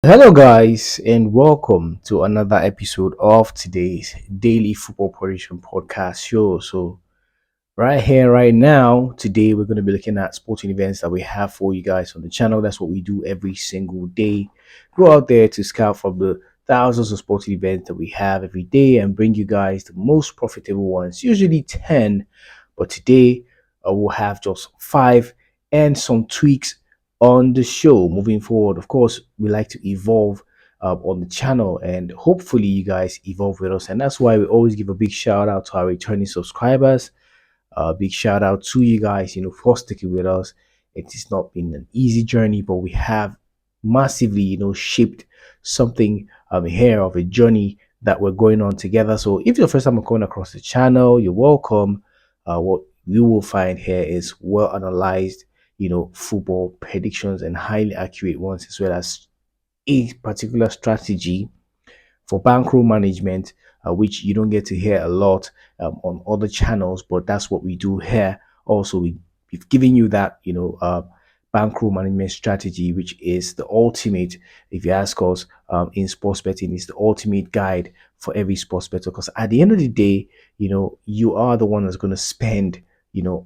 Hello, guys, and welcome to another episode of today's Daily Football Prediction Podcast show. Right here, right now, today we're going to be looking at sporting events that we have for you guys on the channel. That's what we do every single day. Go out there to scout from the thousands of sporting events that we have every day and bring you guys the most profitable ones, usually 10. But today, we'll have just five and some tweaks on the show moving forward. Of course, we like to evolve on the channel, and hopefully you guys evolve with us, and that's why we always give a big shout out to our returning subscribers. Big shout out to you guys, for sticking with us. It has not been an easy journey, but we have massively, shaped something here of a journey that we're going on together. So if you're the first time coming across the channel, you're welcome. What you will find here is well analyzed, football predictions and highly accurate ones, as well as a particular strategy for bankroll management, which you don't get to hear a lot on other channels, but that's what we do here. Also, we've given you that, bankroll management strategy, which is the ultimate, if you ask us, in sports betting, is the ultimate guide for every sports bettor. Because at the end of the day, you are the one that's going to spend,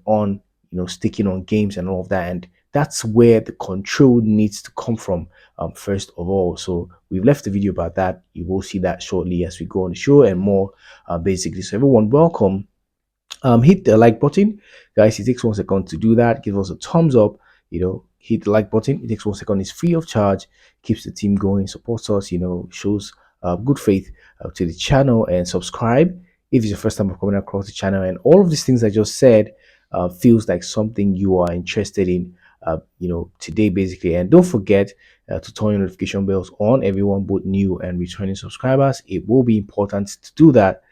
on, sticking on games and all of that. And that's where the control needs to come from, first of all. So we've left the video about that. You will see that shortly as we go on the show and more, basically. So everyone, welcome. Hit the like button, guys. It takes 1 second to do that. Give us a thumbs up. Hit the like button. It takes 1 second. It's free of charge. Keeps the team going. Supports us. Shows good faith to the channel, and subscribe if it's your first time of coming across the channel. And all of these things I just said feels like something you are interested in. Today basically. And don't forget to turn your notification bells on, everyone, both new and returning subscribers. It will be important to do that,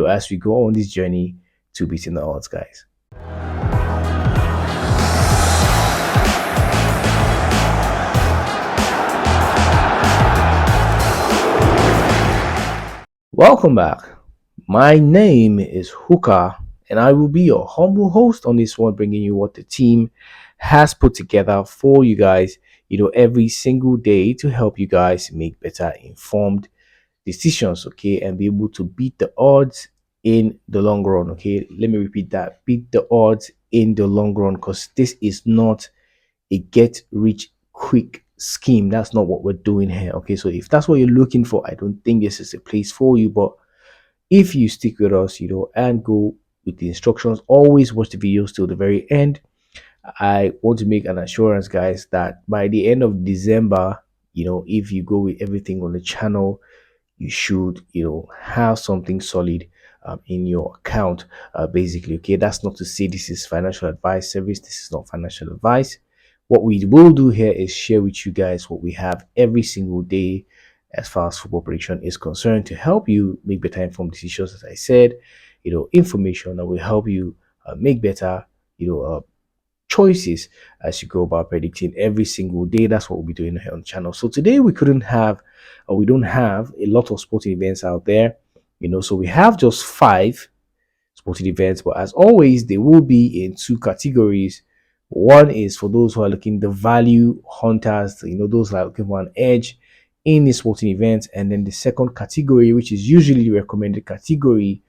as we go on this journey to beating the odds, guys. Welcome back. My name is Hooker, and I will be your humble host on this one, bringing you what the team has put together for you guys, every single day to help you guys make better informed decisions, okay, and be able to beat the odds in the long run, okay. Let me repeat that: beat the odds in the long run, because this is not a get rich quick scheme. That's not what we're doing here, okay. So if that's what you're looking for, I don't think this is a place for you. But if you stick with us, and go with the instructions, always watch the videos till the very end. I want to make an assurance, guys, that by the end of December, if you go with everything on the channel, you should, have something solid in your account, basically, okay. That's not to say this is financial advice service. This is not financial advice. What we will do here is share with you guys what we have every single day as far as football prediction is concerned, to help you make better informed decisions. As I said, information that will help you make better, choices as you go about predicting every single day. That's what we'll be doing here on the channel. So today we couldn't have, or we don't have a lot of sporting events out there, so we have just five sporting events. But as always, they will be in two categories. One is for those who are looking, the value hunters, those who are looking for an edge in the sporting events. And then the second category, which is usually the recommended category,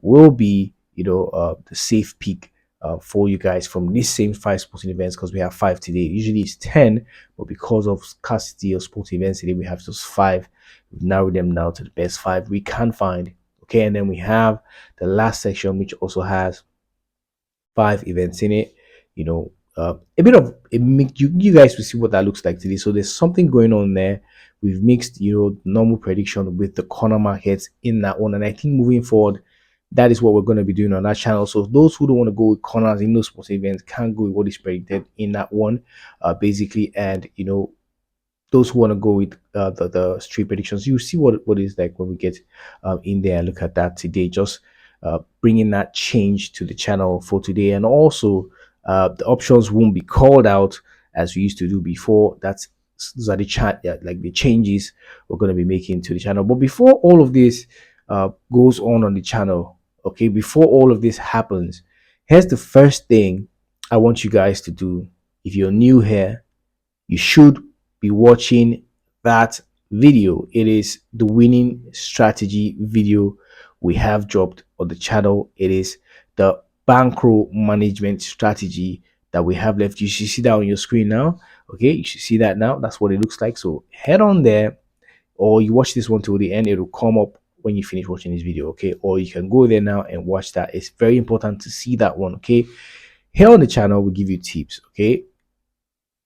will be, the safe pick for you guys from these same five sporting events, because we have five today. Usually it's 10, but because of scarcity of sporting events today, we have just five. We've narrowed them down to the best five we can find. Okay, and then we have the last section, which also has five events in it. A bit of a mix. You guys will see what that looks like today. So there's something going on there. We've mixed, normal prediction with the corner markets in that one, and I think moving forward, that is what we're going to be doing on that channel. So those who don't want to go with corners in those sports events can go with what is predicted in that one, basically. And those who want to go with the street predictions, you see what is like when we get in there and look at that today. Just bringing that change to the channel for today. And also the options won't be called out as we used to do before. Those are the chat, like the changes we're going to be making to the channel. But before all of this goes on the channel, okay, before all of this happens, here's the first thing I want you guys to do. If you're new here, you should be watching that video. It is the winning strategy video we have dropped on the channel. It is the bankroll management strategy that we have left. You should see that on your screen now. Okay, you should see that now. That's what it looks like. So head on there, or you watch this one till the end. It will come up when you finish watching this video. Okay, or you can go there now and watch that. It's very important to see that one. Okay, here on the channel we give you tips. Okay,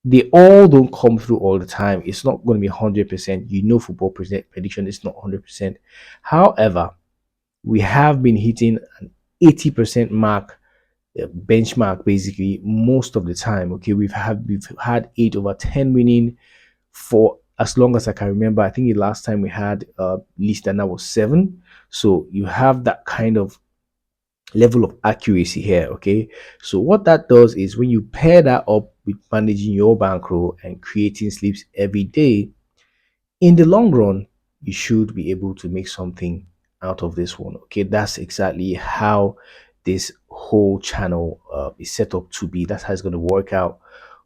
they all don't come through all the time. It's not going to be 100%. You know, football prediction is not 100%. However, we have been hitting an 80% mark, benchmark, basically most of the time. Okay, we've had 8/10 winning for as long as I can remember. I think the last time we had least, and that was 7. So you have that kind of level of accuracy here. Okay, so what that does is when you pair that up with managing your bankroll and creating slips every day, in the long run you should be able to make something out of this one. Okay, that's exactly how this whole channel is set up to be. That's how it's going to work out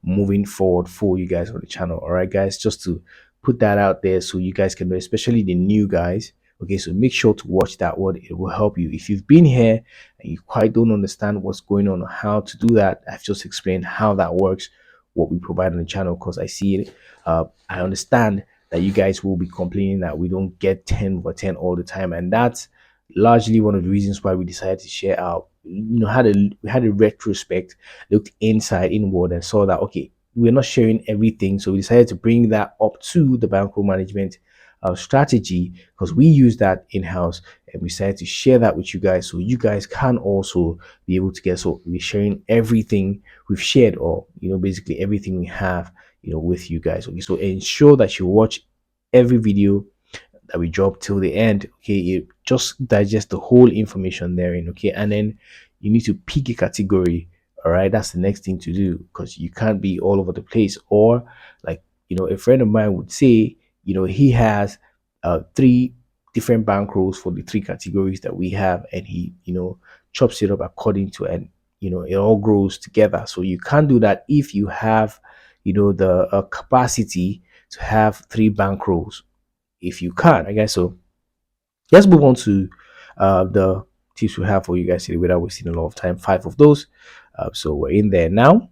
moving forward for you guys on the channel. All right, guys, just to put that out there so you guys can know, especially the new guys. Okay, so make sure to watch that one. It will help you. If you've been here and you quite don't understand what's going on or how to do that, I've just explained how that works, what we provide on the channel, because I see it. I understand that you guys will be complaining that we don't get 10/10 all the time, and that's largely one of the reasons why we decided to share out. We had a retrospect, looked inside inward, and saw that okay, we're not sharing everything, so we decided to bring that up to the bankroll management strategy, because we use that in-house, and we decided to share that with you guys so you guys can also be able to get. So we're sharing everything we've shared, or basically everything we have with you guys. Okay, so ensure that you watch every video that we drop till the end. Okay, you just digest the whole information therein. Okay, and then you need to pick a category. All right, that's the next thing to do, because you can't be all over the place. Or like a friend of mine would say, he has 3 different bankrolls for the 3 categories that we have, and he chops it up according to, and it all grows together. So you can't do that if you have the capacity to have 3 bankrolls. If you can, I guess. So let's move on to the tips we have for you guys today without wasting a lot of time. 5 of those. So we're in there now.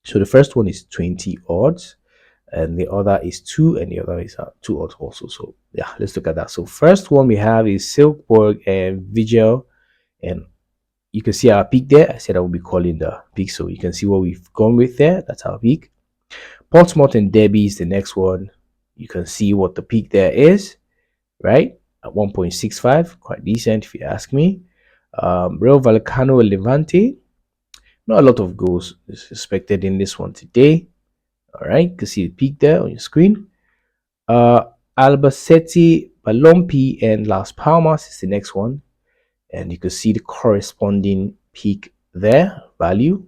So the first one is 20 odds, and the other is 2, and the other is 2 odds also. So yeah, let's look at that. So first one we have is Silkborg and Vigil, and you can see our peak there. I said I will be calling the peak, so you can see what we've gone with there. That's our peak. Portsmouth and Derby is the next one. You can see what the peak there is, right? At 1.65, quite decent if you ask me. Real Vallecano and Levante, not a lot of goals is expected in this one today. All right, you can see the peak there on your screen. Albacete, Balompi, and Las Palmas is the next one, and you can see the corresponding peak there, value.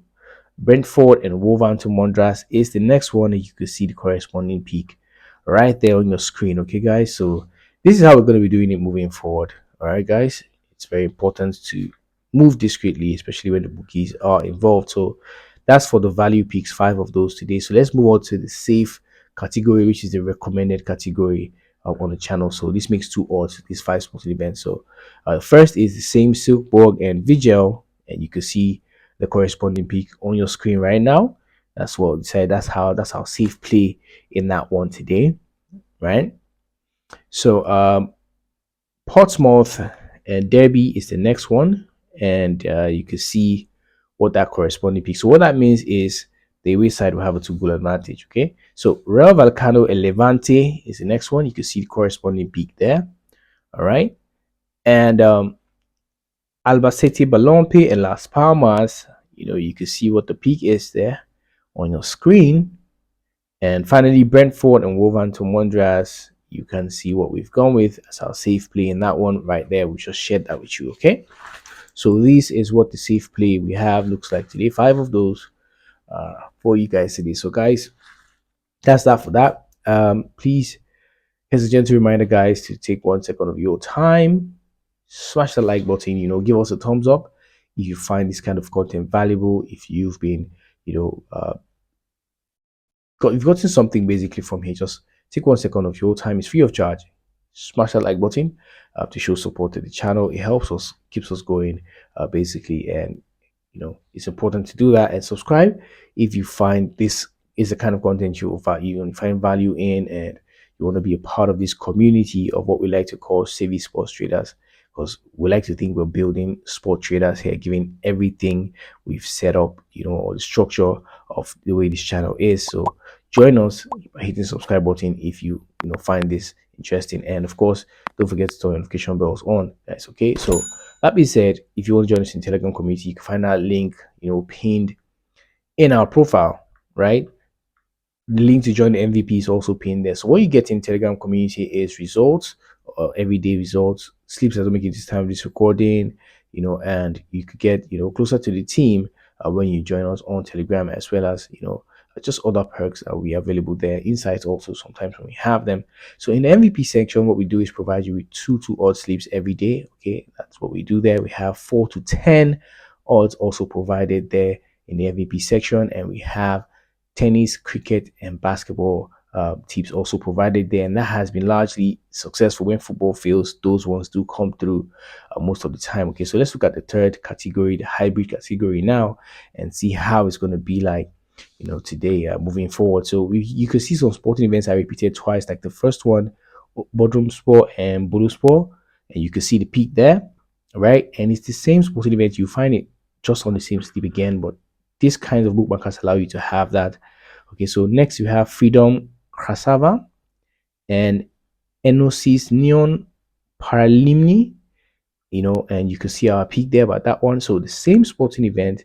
Brentford and Wolverhampton Wanderers is the next one, and you can see the corresponding peak right there on your screen. Okay, guys, so this is how we're going to be doing it moving forward. All right, guys, it's very important to move discreetly, especially when the bookies are involved. So that's for the value picks, 5 of those today. So let's move on to the safe category, which is the recommended category on the channel. So this makes 2 odds, these 5 sporting events. So first is the same Silkborg and Vigil, and you can see the corresponding peak on your screen right now. That's what we said. That's how safe play in that one today, right? So Portsmouth and Derby is the next one, and you can see what that corresponding peak. So what that means is the away side will have a 2-goal advantage. Okay, so Real Vallecano and Levante is the next one. You can see the corresponding peak there. All right, and Albacete, Balompi, and Las Palmas, you can see what the peak is there on your screen. And finally, Brentford and Wolverhampton Wanderers, you can see what we've gone with as our safe play in that one right there. We just shared that with you, okay? So this is what the safe play we have looks like today. 5 of those for you guys today. So guys, that's that for that. Please, here's a gentle reminder, guys, to take 1 second of your time, smash the like button, give us a thumbs up if you find this kind of content valuable. If you've been you've gotten something basically from here, just take 1 second of your time. It's free of charge. Smash that like button to show support to the channel. It helps us, keeps us going, basically. And it's important to do that, and subscribe if you find this is the kind of content you find value in, and you want to be a part of this community of what we like to call savvy sports traders, because we like to think we're building sport traders here, giving everything we've set up, or the structure of the way this channel is. So join us by hitting the subscribe button if you find this interesting, and of course don't forget to turn notification bells on, guys. Okay, so that being said, if you want to join us in Telegram community, you can find that link, pinned in our profile, right? The link to join the MVP is also pinned there. So what you get in Telegram community is results, everyday results, sleeps that don't make it this time of this recording, and you could get, closer to the team when you join us on Telegram, as well as, just other perks that we available there. Insights also sometimes when we have them. So in the MVP section, what we do is provide you with 2 odd sleeps every day. Okay, that's what we do there. We have 4 to 10 odds also provided there in the MVP section, and we have tennis, cricket, and basketball tips also provided there, and that has been largely successful. When football fails, those ones do come through most of the time. Okay, so let's look at the third category, the hybrid category now, and see how it's going to be like today, moving forward. So you could see some sporting events I repeated twice, like the first one, Bodrum Sport and Bolu Sport, and you can see the peak there, right? And it's the same sporting event. You find it just on the same slip again, but these kinds of bookmarkers allow you to have that. Okay, so next you have Freedom Krasava and Enosis Neon Paralimni, and you can see our peak there about that one. So the same sporting event,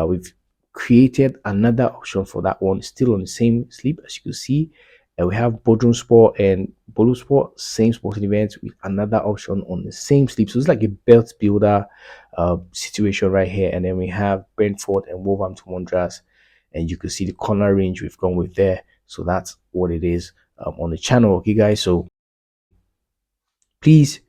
we've created another option for that one, still on the same sleep, as you can see. And we have Bodrum Sport and Bolu Sport, same sporting event with another option on the same sleep. So it's like a belt builder situation right here. And then we have Brentford and Wolverhampton Wanderers, and you can see the corner range we've gone with there. So that's what it is on the channel. Okay, guys. So please,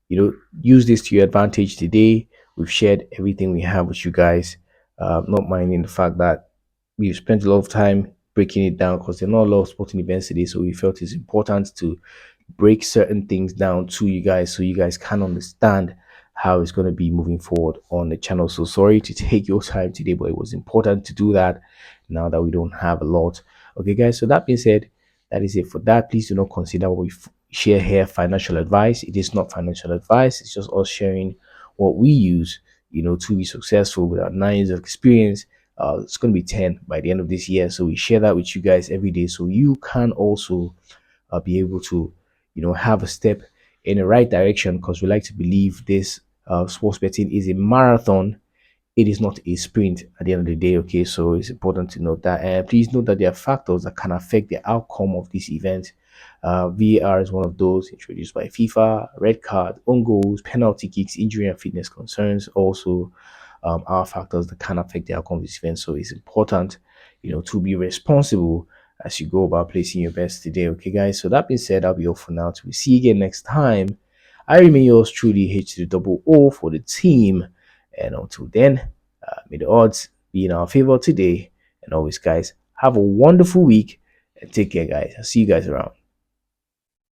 use this to your advantage today. We've shared everything we have with you guys, not minding the fact that we've spent a lot of time breaking it down, because there are not a lot of sporting events today. So we felt it's important to break certain things down to you guys, so you guys can understand how it's going to be moving forward on the channel. So sorry to take your time today, but it was important to do that now that we don't have a lot. Okay, guys, so that being said, that is it for that. Please do not consider what we share here financial advice. It is not financial advice. It's just us sharing what we use, to be successful with our 9 years of experience. It's going to be 10 by the end of this year. So we share that with you guys every day, so you can also be able to, have a step in the right direction, because we like to believe this sports betting is a marathon. It is not a sprint at the end of the day. Okay, so it's important to note that. And please note that there are factors that can affect the outcome of this event. VAR is one of those introduced by FIFA. Red card, own goals, penalty kicks, injury and fitness concerns also are factors that can affect the outcome of this event. So it's important, to be responsible as you go about placing your bets today. Okay, guys. So that being said, I'll be off for now. Till we see you again next time. I remain yours truly, H to the double O for the team. And until then, may the odds be in our favor today. And always, guys, have a wonderful week and take care, guys. I'll see you guys around.